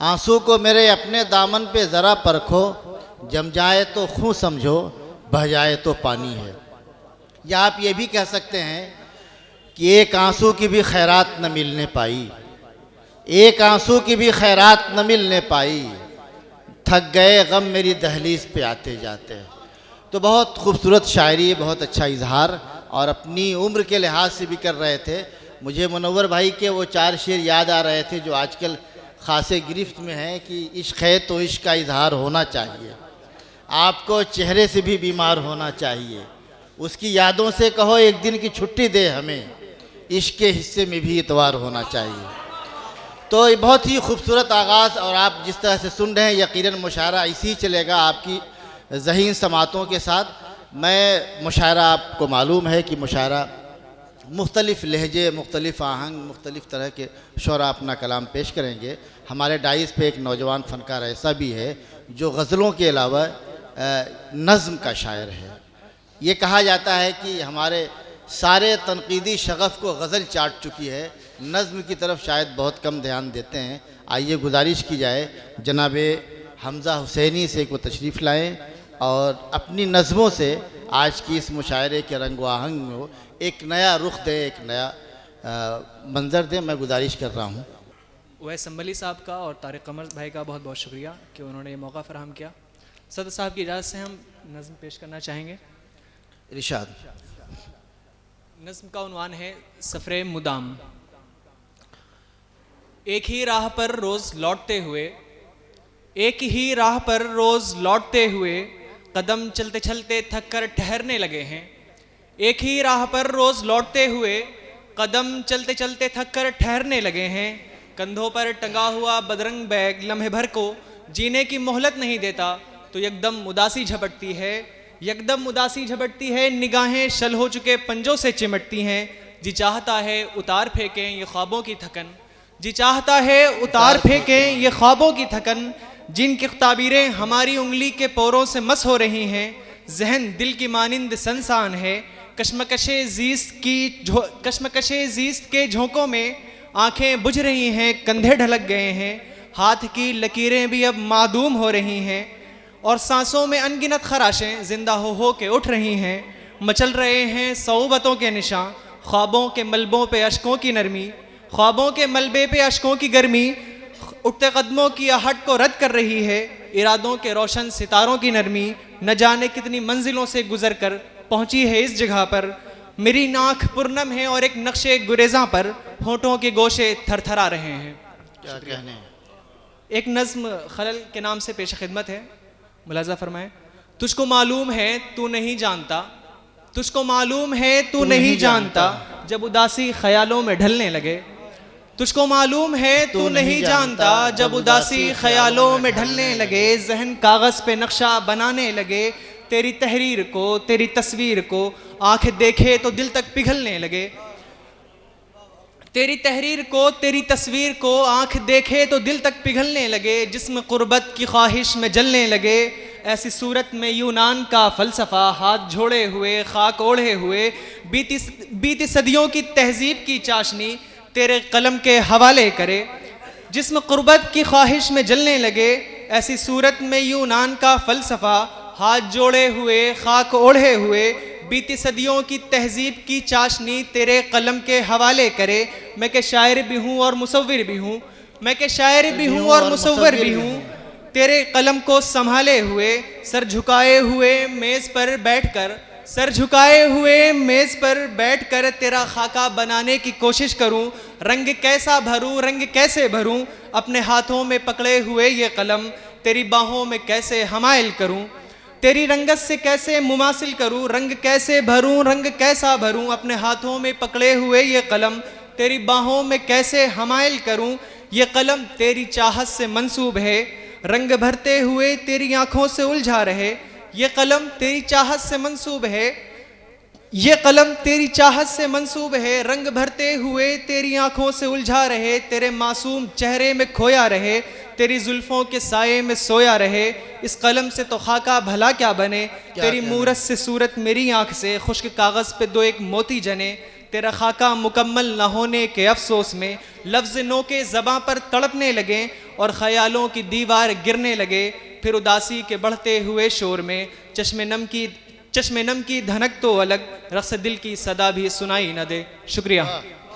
आंसू को मेरे अपने दामन पे ज़रा परखो, जम जाए तो खून समझो, बह जाए तो पानी है। या आप ये भी कह सकते हैं कि एक आंसू की भी खैरात न मिलने पाई, एक आंसू की भी खैरात न मिलने पाई, थक गए गम मेरी दहलीज पे आते जाते। तो बहुत खूबसूरत शायरी, बहुत अच्छा इजहार, और अपनी उम्र के लिहाज से भी कर रहे थे। मुझे मुनव्वर भाई के वो 4 शेर याद आ रहे थे जो आजकल ख़ासे गिरफ्त में हैं कि इश्क है तो इश्क का इजहार होना चाहिए, आपको चेहरे से भी बीमार होना चाहिए, उसकी यादों से कहो एक दिन की छुट्टी दे हमें, इश्क के हिस्से में भी इतवार होना चाहिए। तो ये बहुत ही खूबसूरत आगाज़, और आप जिस तरह से सुन रहे हैं यकीनन मुशायरा इसी चलेगा आपकी ज़हीन समातों के साथ। मैं मुशायरा, आपको मालूम है कि मुशायरा मुख्तलिफ़ लहजे, मुख्तलिफ़ आहंग, मुख्तलिफ़ तरह के शोरा अपना कलाम पेश करेंगे। हमारे डाइस पे एक नौजवान फ़नकार ऐसा भी है जो गज़लों के अलावा नज़्म का शायर है। ये कहा जाता है कि हमारे सारे तनकीदी शगफ़ को गज़ल चाट चुकी है, नज़्म की तरफ शायद बहुत कम ध्यान देते हैं। आइए गुजारिश की जाए जनाबे हमज़ा हुसैनी से को तशरीफ़ लाएँ और अपनी नज़मों से आज की इस मुशायरे के रंग व आहंग में एक नया रुख दे, एक नया मंज़र दे। मैं गुजारिश कर रहा हूँ। उवैस संभली साहब का और तारिक कमर भाई का बहुत बहुत शुक्रिया कि उन्होंने ये मौका फ़राहम किया। सदर साहब की इजाज़त से हम नज़्म पेश करना चाहेंगे। इरशाद। नज़्म का उन्वान है सफ़रे मुदाम। एक ही राह पर रोज़ लौटते हुए, एक ही राह पर रोज़ लौटते हुए, कदम चलते चलते थक कर ठहरने लगे हैं। एक ही राह पर रोज़ लौटते हुए, कदम चलते चलते थक कर ठहरने लगे हैं। कंधों पर टंगा हुआ बदरंग बैग लम्हे भर को जीने की मोहलत नहीं देता, तो यकदम उदासी झपटती है, यकदम उदासी झपटती है। निगाहें शल हो चुके पंजों से चिमटती हैं। जी चाहता है उतार फेंकें ये ख्वाबों की थकन, जी चाहता है उतार फेंकें ये ख्वाबों की थकन, जिनकी ताबीरें हमारी उंगली के पोरों से मस हो रही हैं। जहन दिल की मानिंद संसान है, कश्मकशे ज़ीस्त के झोंकों में आंखें बुझ रही हैं, कंधे ढलक गए हैं, हाथ की लकीरें भी अब मादूम हो रही हैं, और सांसों में अनगिनत खराशें जिंदा हो के उठ रही हैं। मचल रहे हैं सौबतों के निशान, ख्वाबों के मलबों पे अश्कों की नरमी, ख्वाबों के मलबे पे अश्कों की गर्मी उठते कदमों की आहट को रद्द कर रही है। इरादों के रोशन सितारों की नरमी न जाने कितनी मंजिलों से गुजर कर पहुंची है इस जगह पर। मेरी नाक पुरनम है और एक नक्शे गुरेज़ां पर होठों के गोशे थरथरा रहे हैं। क्या कहने। एक नज़्म खलल के नाम से पेश खिदमत है, मुलाजा फरमाएं। तुझको मालूम है तू नहीं जानता, तुझको मालूम है तू नहीं जानता, जब उदासी ख्यालों में ढलने लगे। तुझको मालूम है तू नहीं जानता, जब उदासी ख्यालों में ढलने लगे। जहन कागज़ पे नक्शा बनाने लगे, तेरी तहरीर को, तेरी तस्वीर को आंख देखे तो दिल तक पिघलने लगे। तेरी तहरीर को, तेरी तस्वीर को आंख देखे तो दिल तक पिघलने लगे। जिस्म कुर्बत की ख्वाहिश में जलने लगे। ऐसी सूरत में यूनान का फ़लसफ़ा हाथ जोड़े हुए, खाक ओढ़े हुए, बीती सदियों की तहजीब की चाशनी तेरे कलम के हवाले करे। जिस्म कुर्बत की ख्वाहिश में जलने लगे। ऐसी सूरत में यूनान का फ़लसफ़ा हाथ जोड़े हुए, खाक ओढ़े हुए, बीती सदियों की तहजीब की चाशनी तेरे कलम के हवाले करे। मैं के शायर भी हूँ और मुसव्विर भी हूँ, मैं के शायर भी हूँ और मुसव्विर भी हूँ, तेरे कलम को संभाले हुए, सर झुकाए हुए मेज़ पर बैठकर, सर झुकाए हुए मेज़ पर बैठकर तेरा खाका बनाने की कोशिश करूं। रंग कैसा भरूं, रंग कैसे भरूं, अपने हाथों में पकड़े हुए ये कलम तेरी बाहों में कैसे हमाइल करूं। तेरी रंगत से कैसे मुमासिल करूं, रंग कैसे भरूं, रंग कैसा भरूं, अपने हाथों में पकड़े हुए ये कलम तेरी बाहों में कैसे हमाइल करूं। ये कलम तेरी चाहत से मंसूब है, रंग भरते हुए तेरी आंखों से उलझा रहे। ये कलम तेरी चाहत से मंसूब है, ये कलम तेरी चाहत से मंसूब है, रंग भरते हुए तेरी आंखों से उलझा रहे। तेरे मासूम चेहरे में खोया रहे, तेरी जुल्फों के साये में सोया रहे। इस कलम से तो खाका भला क्या बने, तेरी मूरत से सूरत मेरी आंख से, खुश्क कागज़ पे दो एक मोती जने। तेरा खाका मुकम्मल न होने के अफसोस में लफ्ज़ नो के ज़बां पर तड़पने लगे और ख़यालों की दीवार गिरने लगे। फिर उदासी के बढ़ते हुए शोर में चश्मे नम की धनक तो अलग, रक़्स दिल की सदा भी सुनाई न दे। शुक्रिया।